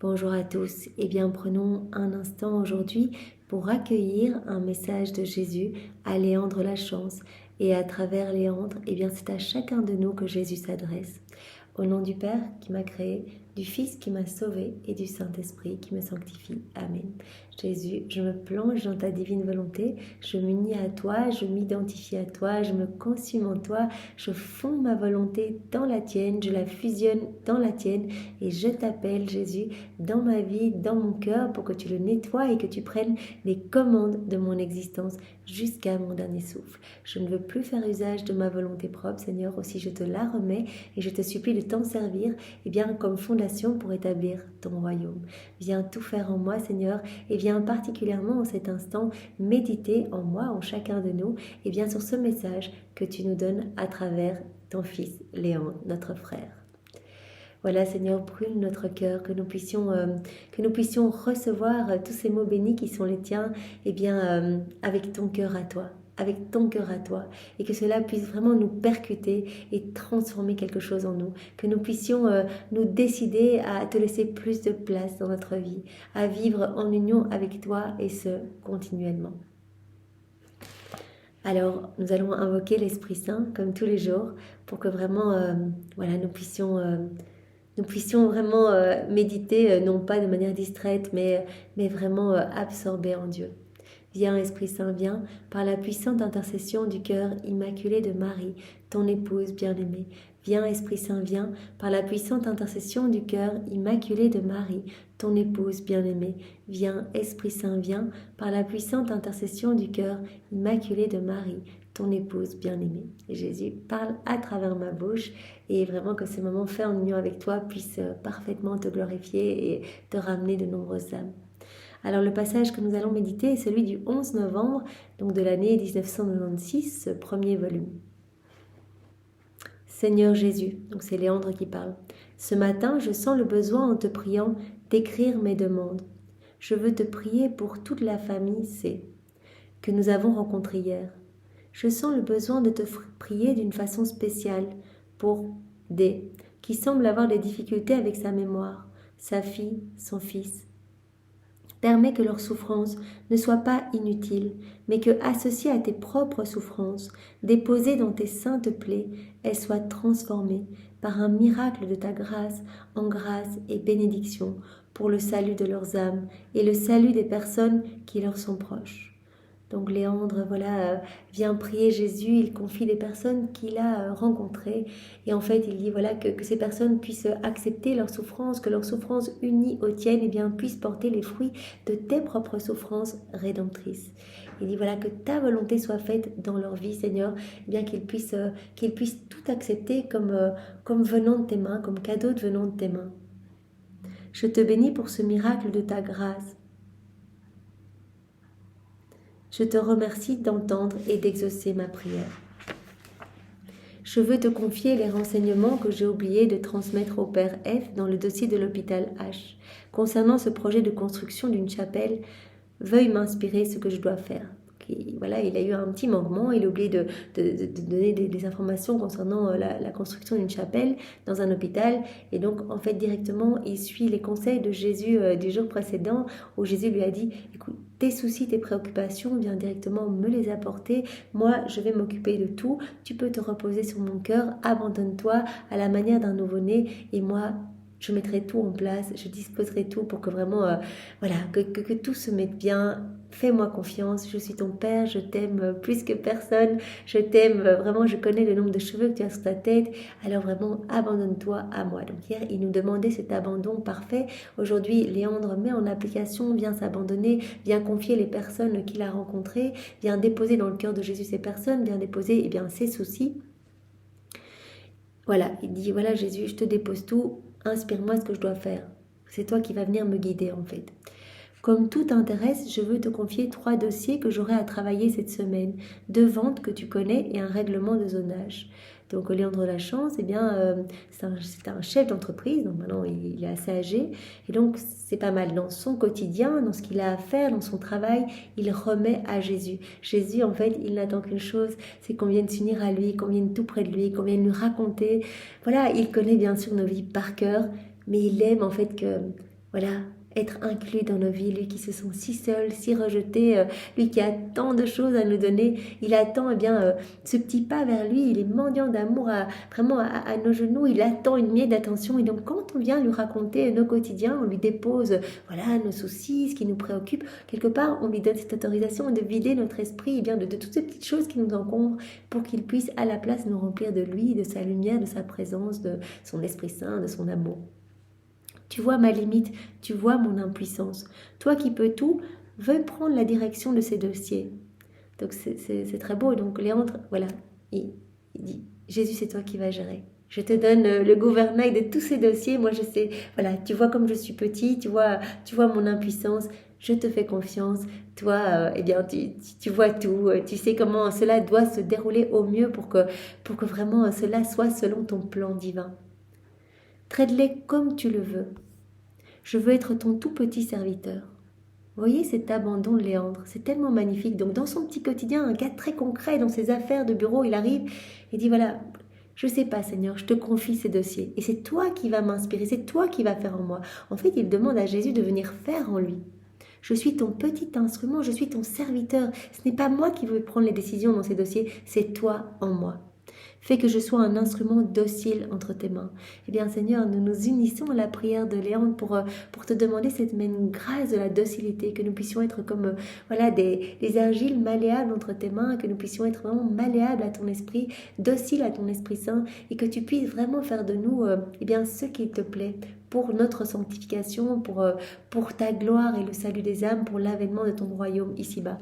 Bonjour à tous. Eh bien, prenons un instant aujourd'hui pour accueillir un message de Jésus à Léandre Lachance. Et à travers Léandre, eh bien, c'est à chacun de nous que Jésus s'adresse. Au nom du Père qui m'a créé, du Fils qui m'a sauvé et du Saint-Esprit qui me sanctifie. Amen. Jésus, je me plonge dans ta divine volonté, je m'unis à toi, je m'identifie à toi, je me consume en toi, je fonds ma volonté dans la tienne, je la fusionne dans la tienne et je t'appelle Jésus dans ma vie, dans mon cœur pour que tu le nettoies et que tu prennes les commandes de mon existence jusqu'à mon dernier souffle. Je ne veux plus faire usage de ma volonté propre, Seigneur, aussi je te la remets et je te supplie de t'en servir bien, comme fondation pour établir ton royaume. Viens tout faire en moi, Seigneur, et viens particulièrement en cet instant méditer en moi, en chacun de nous, et bien sur ce message que tu nous donnes à travers ton fils Léon, notre frère. Voilà, Seigneur, brûle notre cœur, que nous puissions recevoir tous ces mots bénis qui sont les tiens, avec ton cœur à toi, et que cela puisse vraiment nous percuter et transformer quelque chose en nous, que nous puissions nous décider à te laisser plus de place dans notre vie, à vivre en union avec toi, et ce, continuellement. Alors, nous allons invoquer l'Esprit Saint, comme tous les jours, pour que vraiment, nous puissions vraiment méditer, non pas de manière distraite, mais vraiment absorbés en Dieu. Viens, Esprit Saint, viens, par la puissante intercession du cœur immaculé de Marie, ton épouse bien-aimée. Viens, Esprit Saint, viens, par la puissante intercession du cœur immaculé de Marie, ton épouse bien-aimée. Viens, Esprit Saint, viens, par la puissante intercession du cœur immaculé de Marie, ton épouse bien-aimée. Et Jésus parle à travers ma bouche, et vraiment que ce moment fait en union avec toi puisse parfaitement te glorifier et te ramener de nombreuses âmes. Alors le passage que nous allons méditer est celui du 11 novembre, donc de l'année 1996, ce premier volume. Seigneur Jésus, donc c'est Léandre qui parle, ce matin je sens le besoin en te priant d'écrire mes demandes. Je veux te prier pour toute la famille C que nous avons rencontrée hier. Je sens le besoin de te prier d'une façon spéciale pour D, qui semble avoir des difficultés avec sa mémoire, sa fille, son fils. Permets que leur souffrance ne soit pas inutile, mais que, associée à tes propres souffrances, déposée dans tes saintes plaies, elles soient transformées par un miracle de ta grâce en grâce et bénédiction pour le salut de leurs âmes et le salut des personnes qui leur sont proches. Donc Léandre, vient prier Jésus, il confie les personnes qu'il a rencontrées. Et en fait, il dit que ces personnes puissent accepter leur souffrance, que leur souffrance unie aux tiennes puisse porter les fruits de tes propres souffrances rédemptrices. Il dit que ta volonté soit faite dans leur vie, Seigneur, qu'ils puissent tout accepter comme venant de tes mains, comme cadeau venant de tes mains. Je te bénis pour ce miracle de ta grâce. Je te remercie d'entendre et d'exaucer ma prière. Je veux te confier les renseignements que j'ai oublié de transmettre au Père F dans le dossier de l'hôpital H. Concernant ce projet de construction d'une chapelle, veuille m'inspirer ce que je dois faire. Il a eu un petit manquement, il a oublié de donner des informations concernant la construction d'une chapelle dans un hôpital, et donc en fait directement il suit les conseils de Jésus du jour précédent, où Jésus lui a dit: écoute, tes soucis, tes préoccupations, viens directement me les apporter, moi je vais m'occuper de tout, tu peux te reposer sur mon cœur, abandonne-toi à la manière d'un nouveau-né, et moi je mettrai tout en place, je disposerai tout pour que vraiment, que tout se mette bien. Fais-moi confiance, je suis ton père, je t'aime plus que personne, je t'aime vraiment, je connais le nombre de cheveux que tu as sur ta tête, alors vraiment abandonne-toi à moi. Donc hier, il nous demandait cet abandon parfait. Aujourd'hui, Léandre met en application, vient s'abandonner, vient confier les personnes qu'il a rencontrées, vient déposer dans le cœur de Jésus ces personnes, vient déposer ses soucis. Voilà, il dit, Jésus, je te dépose tout, inspire-moi ce que je dois faire. C'est toi qui vas venir me guider en fait. Comme tout t'intéresse, je veux te confier 3 dossiers que j'aurai à travailler cette semaine. 2 ventes que tu connais et un règlement de zonage. Donc Léandre Lachance, c'est un chef d'entreprise, donc maintenant il est assez âgé, et donc c'est pas mal. Dans son quotidien, dans ce qu'il a à faire, dans son travail, il remet à Jésus. Jésus, en fait, il n'attend qu'une chose, c'est qu'on vienne s'unir à lui, qu'on vienne tout près de lui, qu'on vienne lui raconter. Il connaît bien sûr nos vies par cœur, mais il aime en fait que voilà, être inclus dans nos vies, lui qui se sent si seul, si rejeté, lui qui a tant de choses à nous donner, il attend ce petit pas vers lui, il est mendiant d'amour vraiment à nos genoux, il attend une miette d'attention et donc quand on vient lui raconter nos quotidiens, on lui dépose voilà nos soucis, ce qui nous préoccupe, quelque part on lui donne cette autorisation de vider notre esprit de toutes ces petites choses qui nous encombrent pour qu'il puisse à la place nous remplir de lui, de sa lumière, de sa présence, de son Esprit Saint, de son amour. Tu vois ma limite, tu vois mon impuissance. Toi qui peux tout, veux prendre la direction de ces dossiers. Donc c'est très beau. Donc Léandre, voilà, il dit, Jésus c'est toi qui vas gérer. Je te donne le gouvernail de tous ces dossiers. Moi je sais, voilà, tu vois comme je suis petit, tu vois mon impuissance. Je te fais confiance. Toi, tu vois tout. Tu sais comment cela doit se dérouler au mieux pour que vraiment cela soit selon ton plan divin. Traite-les comme tu le veux. Je veux être ton tout petit serviteur. Vous voyez cet abandon de Léandre, c'est tellement magnifique. Donc dans son petit quotidien, un cas très concret, dans ses affaires de bureau, il arrive et dit voilà, je sais pas Seigneur, je te confie ces dossiers. Et c'est toi qui vas m'inspirer, c'est toi qui vas faire en moi. En fait, il demande à Jésus de venir faire en lui. Je suis ton petit instrument, je suis ton serviteur. Ce n'est pas moi qui veux prendre les décisions dans ces dossiers, c'est toi en moi. Fais que je sois un instrument docile entre tes mains. Eh bien, Seigneur, nous nous unissons à la prière de Léandre pour te demander cette même grâce de la docilité, que nous puissions être comme des argiles malléables entre tes mains, que nous puissions être vraiment malléables à ton esprit, dociles à ton Esprit Saint, et que tu puisses vraiment faire de nous ce qu'il te plaît, pour notre sanctification, pour ta gloire et le salut des âmes, pour l'avènement de ton royaume ici-bas.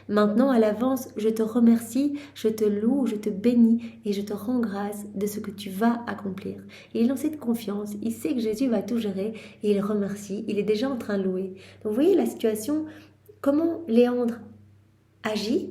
Maintenant, à l'avance, je te remercie, je te loue, je te bénis et je te rends grâce de ce que tu vas accomplir. Il est dans cette confiance, il sait que Jésus va tout gérer et il remercie, il est déjà en train de louer. Donc vous voyez la situation, comment Léandre agit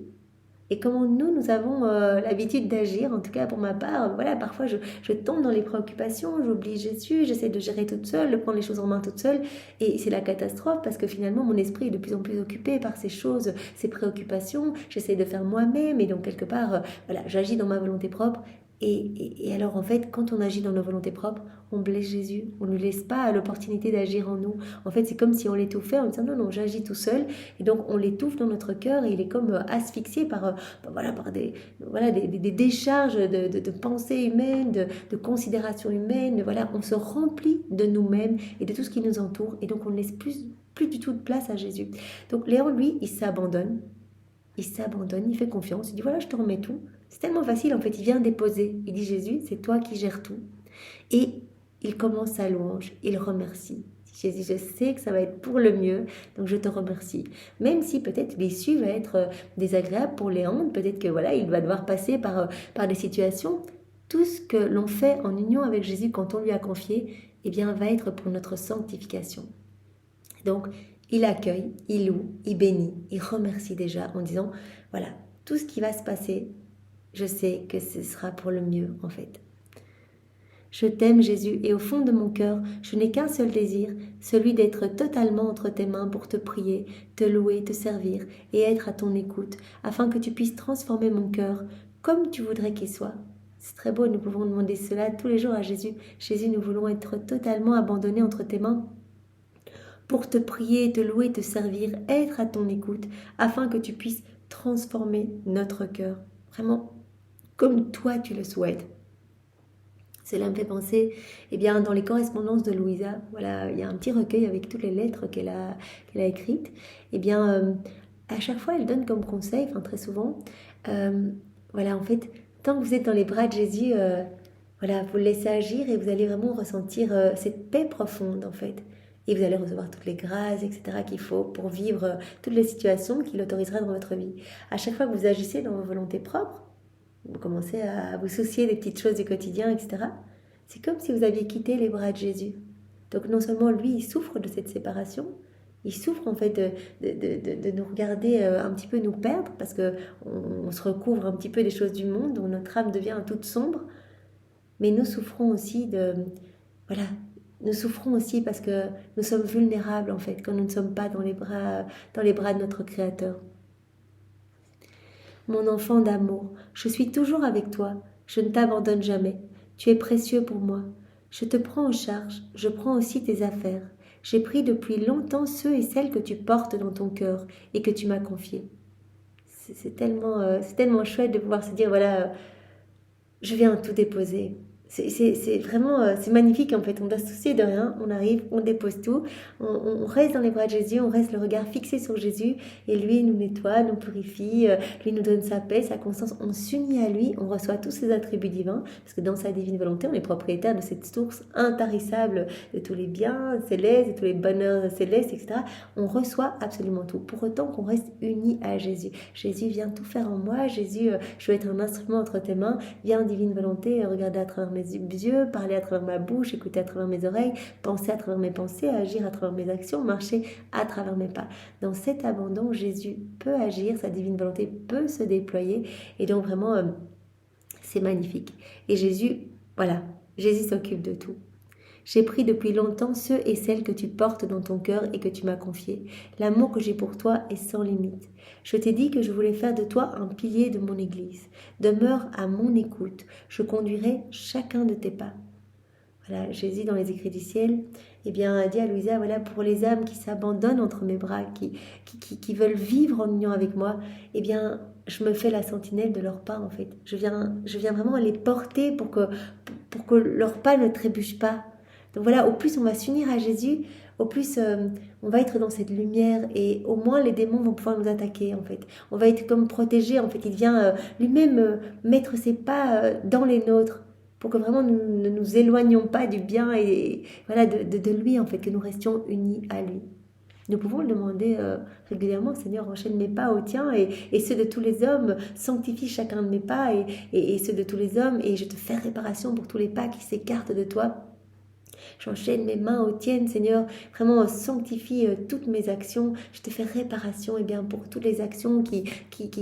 et comment nous avons l'habitude d'agir, en tout cas pour ma part. Voilà, parfois je tombe dans les préoccupations, j'oublie Jésus, j'essaie de gérer toute seule, de prendre les choses en main toute seule, et c'est la catastrophe parce que finalement mon esprit est de plus en plus occupé par ces choses, ces préoccupations, j'essaie de faire moi-même, et donc quelque part, j'agis dans ma volonté propre. Et alors en fait, quand on agit dans nos volontés propres, on blesse Jésus, on ne lui laisse pas l'opportunité d'agir en nous. En fait, c'est comme si on l'étouffait en disant non, j'agis tout seul, et donc on l'étouffe dans notre cœur et il est comme asphyxié par des décharges de pensées humaines, de considérations humaines. On se remplit de nous-mêmes et de tout ce qui nous entoure, et donc on ne laisse plus du tout de place à Jésus. Donc Léon, lui, il s'abandonne, il fait confiance, il dit voilà, je te remets tout. C'est tellement facile, en fait, il vient déposer. Il dit Jésus, c'est toi qui gères tout. Et il commence sa louange, il remercie. Jésus, je sais que ça va être pour le mieux, donc je te remercie. Même si peut-être l'issue va être désagréable pour Léandre, peut-être que il va devoir passer par des situations. Tout ce que l'on fait en union avec Jésus quand on lui a confié, va être pour notre sanctification. Donc, il accueille, il loue, il bénit, il remercie déjà en disant, voilà, tout ce qui va se passer, je sais que ce sera pour le mieux en fait. Je t'aime Jésus et au fond de mon cœur, je n'ai qu'un seul désir, celui d'être totalement entre tes mains pour te prier, te louer, te servir et être à ton écoute, afin que tu puisses transformer mon cœur comme tu voudrais qu'il soit. C'est très beau, nous pouvons demander cela tous les jours à Jésus. Jésus, nous voulons être totalement abandonnés entre tes mains pour te prier, te louer, te servir, être à ton écoute, afin que tu puisses transformer notre cœur, vraiment comme toi tu le souhaites. Cela me fait penser, dans les correspondances de Louisa, il y a un petit recueil avec toutes les lettres qu'elle a écrites. À chaque fois, elle donne comme conseil, très souvent, en fait, tant que vous êtes dans les bras de Jésus, vous le laissez agir et vous allez vraiment ressentir cette paix profonde, en fait. Et vous allez recevoir toutes les grâces, etc. qu'il faut pour vivre toutes les situations qu'il autorisera dans votre vie. À chaque fois que vous agissez dans vos volontés propres, vous commencez à vous soucier des petites choses du quotidien, etc. C'est comme si vous aviez quitté les bras de Jésus. Donc non seulement lui, il souffre de cette séparation, il souffre en fait de nous regarder un petit peu nous perdre parce qu'on se recouvre un petit peu des choses du monde, où notre âme devient toute sombre. Mais nous souffrons aussi nous souffrons aussi parce que nous sommes vulnérables en fait, quand nous ne sommes pas dans les bras de notre Créateur. Mon enfant d'amour, je suis toujours avec toi, je ne t'abandonne jamais. Tu es précieux pour moi. Je te prends en charge, je prends aussi tes affaires. J'ai pris depuis longtemps ceux et celles que tu portes dans ton cœur et que tu m'as confiés. C'est tellement chouette de pouvoir se dire, voilà, je viens tout déposer. C'est vraiment, c'est magnifique en fait. On doit se soucier de rien, on arrive, on dépose tout, on reste dans les bras de Jésus, on reste le regard fixé sur Jésus et lui nous nettoie, nous purifie, lui nous donne sa paix, sa constance. On s'unit à lui, on reçoit tous ses attributs divins parce que dans sa divine volonté, on est propriétaire de cette source intarissable de tous les biens célestes, de tous les bonheurs célestes, etc. On reçoit absolument tout. Pour autant qu'on reste unis à Jésus. Jésus vient tout faire en moi. Jésus, je veux être un instrument entre tes mains. Viens divine volonté, regarder à travers mes yeux, parler à travers ma bouche, écouter à travers mes oreilles, penser à travers mes pensées, agir à travers mes actions, marcher à travers mes pas. Dans cet abandon, Jésus peut agir, sa divine volonté peut se déployer et donc vraiment, c'est magnifique. Et Jésus, voilà, Jésus s'occupe de tout. J'ai pris depuis longtemps ceux et celles que tu portes dans ton cœur et que tu m'as confiés. L'amour que j'ai pour toi est sans limite. Je t'ai dit que je voulais faire de toi un pilier de mon Église. Demeure à mon écoute. Je conduirai chacun de tes pas. Voilà, Jésus dans les écrits du ciel, eh bien, dit à Louisa, voilà, pour les âmes qui s'abandonnent entre mes bras, qui veulent vivre en union avec moi, eh bien, je me fais la sentinelle de leurs pas, en fait. Je viens vraiment les porter pour que leurs pas ne trébuchent pas. Donc voilà, au plus on va s'unir à Jésus, au plus on va être dans cette lumière et au moins les démons vont pouvoir nous attaquer en fait. On va être comme protégé en fait. Il vient lui-même mettre ses pas dans les nôtres pour que vraiment nous ne nous éloignions pas du bien et voilà de lui en fait, que nous restions unis à lui. Nous pouvons le demander régulièrement, Seigneur, enchaîne mes pas au tien et ceux de tous les hommes, sanctifie chacun de mes pas et ceux de tous les hommes et je te fais réparation pour tous les pas qui s'écartent de toi. J'enchaîne mes mains aux tiennes, Seigneur. Vraiment, sanctifie toutes mes actions. Je te fais réparation pour toutes les actions qui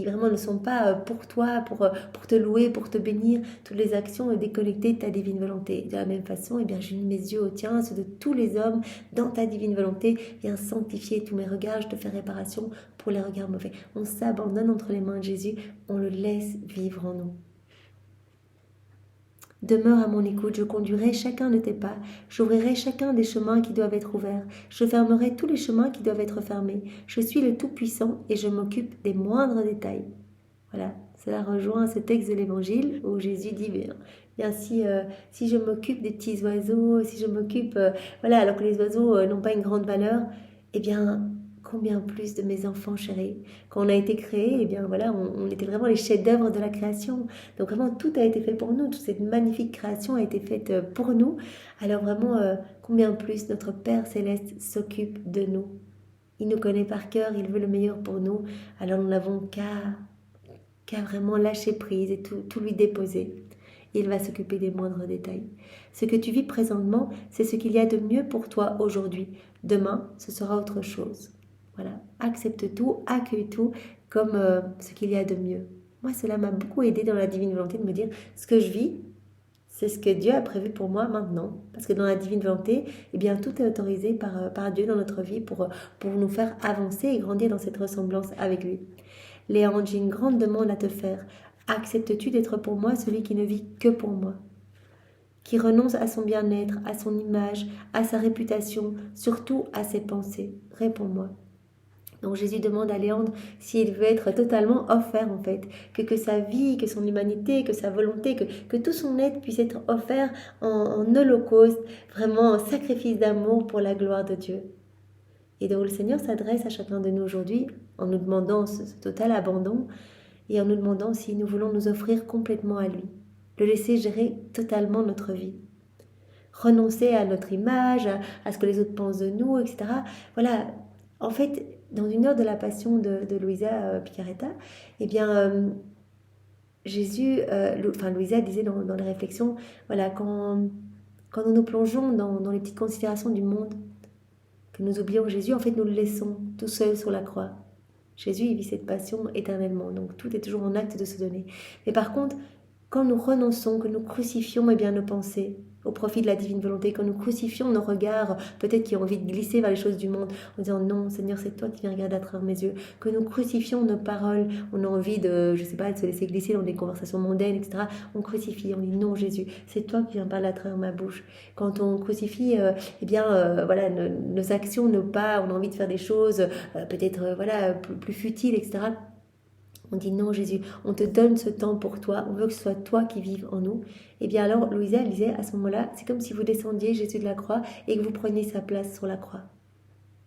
vraiment ne sont pas pour toi, pour te louer, pour te bénir. Toutes les actions déconnectées de ta divine volonté. De la même façon, j'unis mes yeux aux tiens, ceux de tous les hommes, dans ta divine volonté. Viens sanctifier tous mes regards. Je te fais réparation pour les regards mauvais. On s'abandonne entre les mains de Jésus. On le laisse vivre en nous. Demeure à mon écoute, je conduirai chacun de tes pas, j'ouvrirai chacun des chemins qui doivent être ouverts, je fermerai tous les chemins qui doivent être fermés. Je suis le Tout-Puissant et je m'occupe des moindres détails. Voilà, cela rejoint ce texte de l'Évangile où Jésus dit, si je m'occupe des petits oiseaux, si je m'occupe, alors que les oiseaux n'ont pas une grande valeur, combien plus de mes enfants chéris. Quand on a été créés, on était vraiment les chefs-d'œuvre de la création. Donc vraiment, tout a été fait pour nous. Toute cette magnifique création a été faite pour nous. Alors vraiment, combien plus notre Père Céleste s'occupe de nous. Il nous connaît par cœur, il veut le meilleur pour nous. Alors nous n'avons qu'à vraiment lâcher prise et tout lui déposer. Il va s'occuper des moindres détails. Ce que tu vis présentement, c'est ce qu'il y a de mieux pour toi aujourd'hui. Demain, ce sera autre chose. Voilà, accepte tout, accueille tout comme ce qu'il y a de mieux. Moi, cela m'a beaucoup aidé dans la divine volonté de me dire ce que je vis, c'est ce que Dieu a prévu pour moi maintenant. Parce que dans la divine volonté, tout est autorisé par Dieu dans notre vie pour nous faire avancer et grandir dans cette ressemblance avec lui. Léandre, j'ai une grande demande à te faire. Acceptes-tu d'être pour moi celui qui ne vit que pour moi, qui renonce à son bien-être, à son image, à sa réputation, surtout à ses pensées? Réponds-moi. Donc Jésus demande à Léandre s'il veut être totalement offert en fait, que sa vie, que son humanité, que sa volonté, que tout son être puisse être offert en holocauste, vraiment en sacrifice d'amour pour la gloire de Dieu. Et donc le Seigneur s'adresse à chacun de nous aujourd'hui en nous demandant ce total abandon et en nous demandant si nous voulons nous offrir complètement à lui, le laisser gérer totalement notre vie. Renoncer à notre image, à ce que les autres pensent de nous, etc. Voilà, en fait, dans une heure de la passion de Luisa Picaretta, Jésus, Luisa disait dans les réflexions, voilà, quand nous nous plongeons dans les petites considérations du monde, que nous oublions Jésus, en fait, nous le laissons tout seul sur la croix. Jésus, il vit cette passion éternellement, donc tout est toujours en acte de se donner. Mais par contre, quand nous renonçons, que nous crucifions nos pensées, au profit de la divine volonté, quand nous crucifions nos regards, peut-être qui ont envie de glisser vers les choses du monde, en disant non Seigneur, c'est toi qui viens regarder à travers mes yeux, que nous crucifions nos paroles, on a envie de, je sais pas, de se laisser glisser dans des conversations mondaines, etc. On crucifie, on dit non Jésus, c'est toi qui viens parler à travers ma bouche. Quand on crucifie, voilà, nos actions, nos pas, on a envie de faire des choses, peut-être voilà, plus futiles, etc. On dit non Jésus, on te donne ce temps pour toi, on veut que ce soit toi qui vives en nous. Et bien alors Louisa, elle disait à ce moment-là, c'est comme si vous descendiez Jésus de la croix et que vous preniez sa place sur la croix.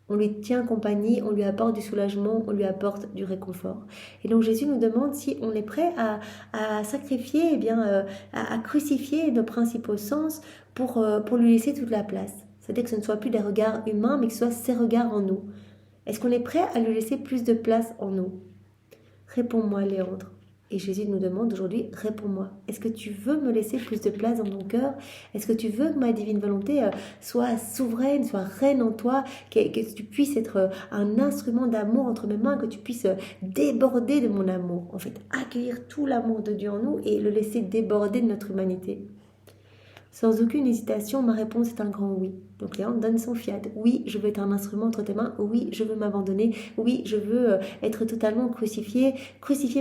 On lui tient compagnie, on lui apporte du soulagement, on lui apporte du réconfort. Et donc Jésus nous demande si on est prêt à sacrifier, à crucifier nos principaux sens pour lui laisser toute la place. C'est-à-dire que ce ne soit plus des regards humains, mais que ce soit ses regards en nous. Est-ce qu'on est prêt à lui laisser plus de place en nous ? Réponds-moi, Léandre. Et Jésus nous demande aujourd'hui, réponds-moi. Est-ce que tu veux me laisser plus de place dans ton cœur? Est-ce que tu veux que ma divine volonté soit souveraine, soit reine en toi, que tu puisses être un instrument d'amour entre mes mains, que tu puisses déborder de mon amour, en fait, accueillir tout l'amour de Dieu en nous et le laisser déborder de notre humanité? Sans aucune hésitation, ma réponse est un grand oui. Donc Léandre donne son fiat. Oui, je veux être un instrument entre tes mains. Oui, je veux m'abandonner. Oui, je veux être totalement crucifié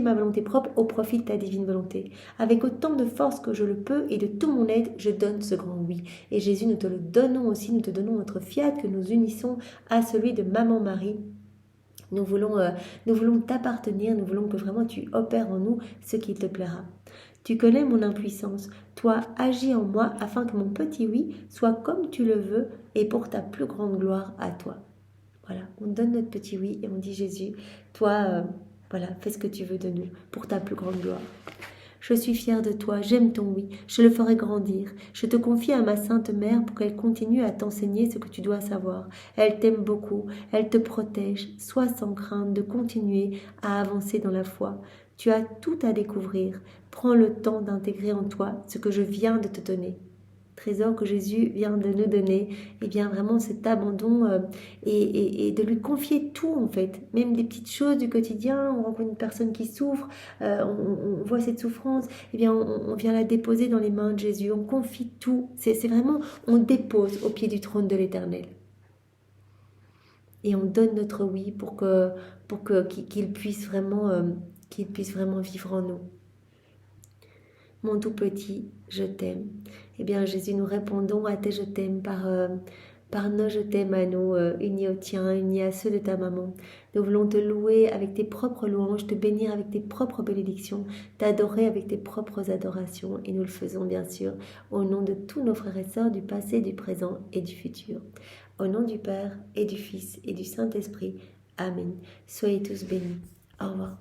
ma volonté propre au profit de ta divine volonté. Avec autant de force que je le peux et de tout mon être, je donne ce grand oui. Et Jésus, nous te le donnons aussi, nous te donnons notre fiat que nous unissons à celui de Maman Marie. Nous voulons t'appartenir, nous voulons que vraiment tu opères en nous ce qui te plaira. Tu connais mon impuissance. Toi, agis en moi afin que mon petit oui soit comme tu le veux et pour ta plus grande gloire à toi. Voilà, on donne notre petit oui et on dit Jésus, toi, fais ce que tu veux de nous pour ta plus grande gloire. Je suis fière de toi, j'aime ton oui, je le ferai grandir. Je te confie à ma sainte mère pour qu'elle continue à t'enseigner ce que tu dois savoir. Elle t'aime beaucoup, elle te protège. Sois sans crainte de continuer à avancer dans la foi. Tu as tout à découvrir. Prends le temps d'intégrer en toi ce que je viens de te donner. Trésor que Jésus vient de nous donner, et bien vraiment cet abandon et de lui confier tout en fait, même des petites choses du quotidien, on rencontre une personne qui souffre, on voit cette souffrance, et bien on vient la déposer dans les mains de Jésus, on confie tout, c'est vraiment, on dépose au pied du trône de l'Éternel. Et on donne notre oui pour qu'il puisse vraiment vivre en nous. Mon tout petit, je t'aime. Eh bien, Jésus, nous répondons à tes je t'aime par nos je t'aime à nous, unis au tien, unis à ceux de ta maman. Nous voulons te louer avec tes propres louanges, te bénir avec tes propres bénédictions, t'adorer avec tes propres adorations. Et nous le faisons bien sûr au nom de tous nos frères et sœurs du passé, du présent et du futur. Au nom du Père et du Fils et du Saint-Esprit. Amen. Soyez tous bénis. Au revoir.